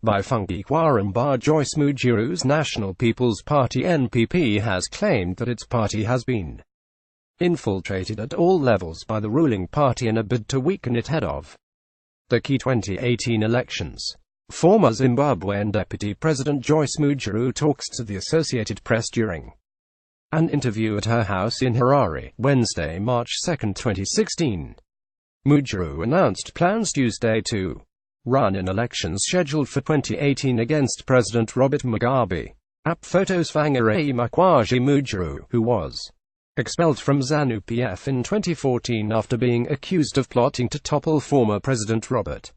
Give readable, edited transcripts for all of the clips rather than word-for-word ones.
by Funky Kwarambar Joyce Mujiru's National People's Party (NPP) has claimed that its party has been infiltrated at all levels by the ruling party in a bid to weaken it ahead of the key 2018 elections. Former Zimbabwean Deputy President Joyce Mujiru talks to the Associated Press during an interview at her house in Harare, Wednesday, March 2, 2016. Mujiru announced plans Tuesday to run in elections scheduled for 2018 against President Robert Mugabe. App photos Fangarai Makwaji Mujiru, who was expelled from ZANU-PF in 2014 after being accused of plotting to topple former President Robert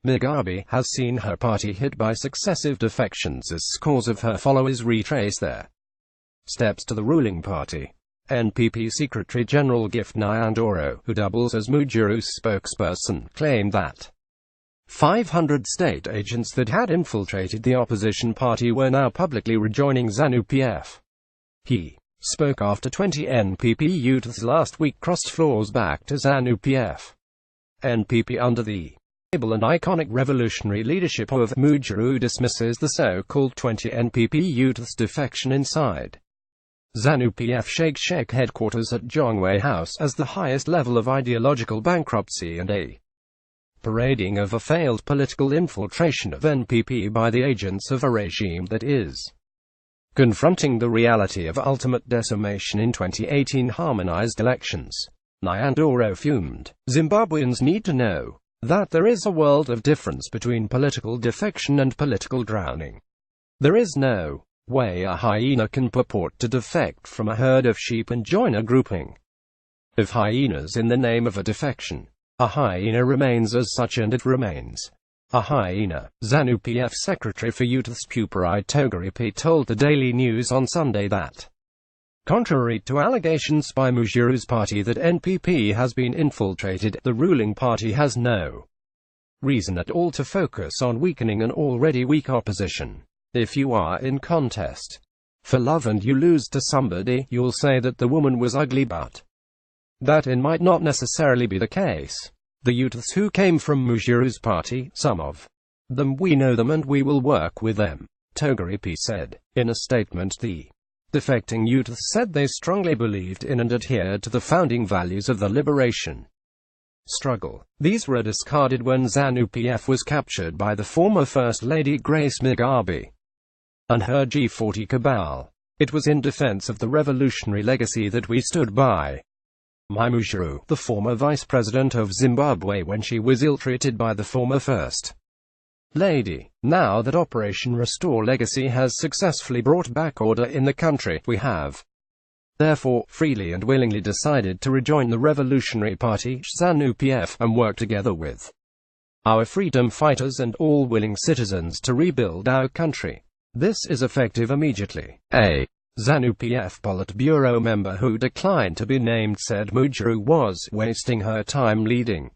Mugabe, has seen her party hit by successive defections as scores of her followers retrace their steps to the ruling party. NPP Secretary General Gift Nyandoro, who doubles as Mujiru's spokesperson, claimed that 500 state agents that had infiltrated the opposition party were now publicly rejoining ZANU-PF. He spoke after 20 NPP youths last week crossed floors back to ZANU-PF. NPP under the able and iconic revolutionary leadership of Mujiru dismisses the so-called 20 NPP youths defection inside ZANU-PF Sheikh headquarters at Jongwe House as the highest level of ideological bankruptcy and a parading of a failed political infiltration of NPP by the agents of a regime that is confronting the reality of ultimate decimation in 2018 harmonized elections. Nyandoro fumed. Zimbabweans need to know that there is a world of difference between political defection and political drowning. There is no way a hyena can purport to defect from a herd of sheep and join a grouping of hyenas in the name of a defection. A hyena remains as such, and it remains a hyena. ZANU-PF Secretary for Youths Puparai Togaripi told the Daily News on Sunday that, contrary to allegations by Mujiru's party that NPP has been infiltrated, the ruling party has no reason at all to focus on weakening an already weak opposition. If you are in contest for love and you lose to somebody, you'll say that the woman was ugly, but that it might not necessarily be the case. The youths who came from Mujiru's party, some of them we know them and we will work with them, Togaripi said. In a statement, the defecting youths said they strongly believed in and adhered to the founding values of the liberation struggle. These were discarded when ZANU-PF was captured by the former First Lady Grace Mugabe and her G40 cabal. It was in defense of the revolutionary legacy that we stood by Mujiru, the former vice president of Zimbabwe, when she was ill-treated by the former First Lady. Now that Operation Restore Legacy has successfully brought back order in the country, we have therefore freely and willingly decided to rejoin the Revolutionary Party ZANU-PF and work together with our freedom fighters and all willing citizens to rebuild our country. This is effective immediately. A ZANU-PF Politburo member who declined to be named said Mujiru was wasting her time leading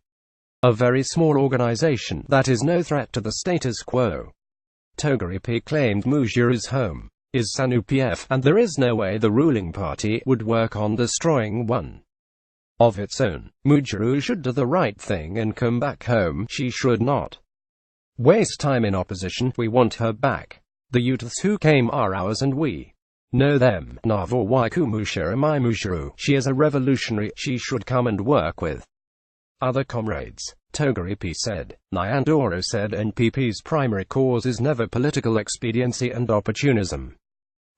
a very small organization that is no threat to the status quo. Togaripi claimed Mujiru's home is ZANU-PF, and there is no way the ruling party would work on destroying one of its own. Mujiru should do the right thing and come back home. She should not waste time in opposition. We want her back. The youths who came are ours and we know them. Navo Waikumushira Mujiru. She is a revolutionary. She should come and work with other comrades, Togaripi said. Nyandoro said NPP's primary cause is never political expediency and opportunism.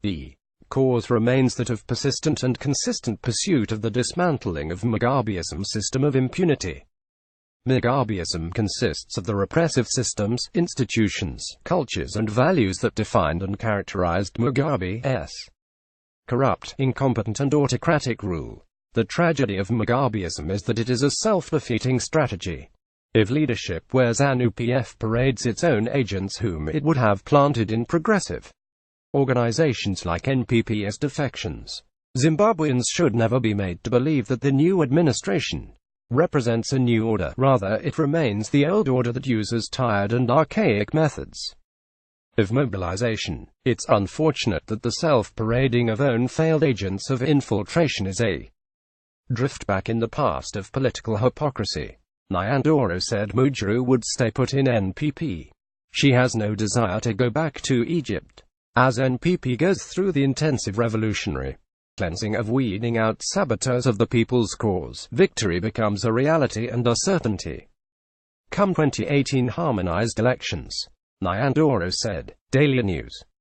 The cause remains that of persistent and consistent pursuit of the dismantling of Mugabeism's system of impunity. Mugabeism consists of the repressive systems, institutions, cultures and values that defined and characterized Mugabe's corrupt, incompetent and autocratic rule. The tragedy of Mugabeism is that it is a self-defeating strategy of leadership where ZANU-PF parades its own agents whom it would have planted in progressive organizations like NPP as defections. Zimbabweans should never be made to believe that the new administration represents a new order. Rather, it remains the old order that uses tired and archaic methods of mobilization. It's unfortunate that the self-parading of own failed agents of infiltration is a drift back in the past of political hypocrisy. Nyandoro said Mujiru would stay put in NPP. She has no desire to go back to Egypt. As NPP goes through the intensive revolutionary cleansing of weeding out saboteurs of the people's cause, victory becomes a reality and a certainty. Come 2018 harmonized elections, Nyandoro said. Daily News.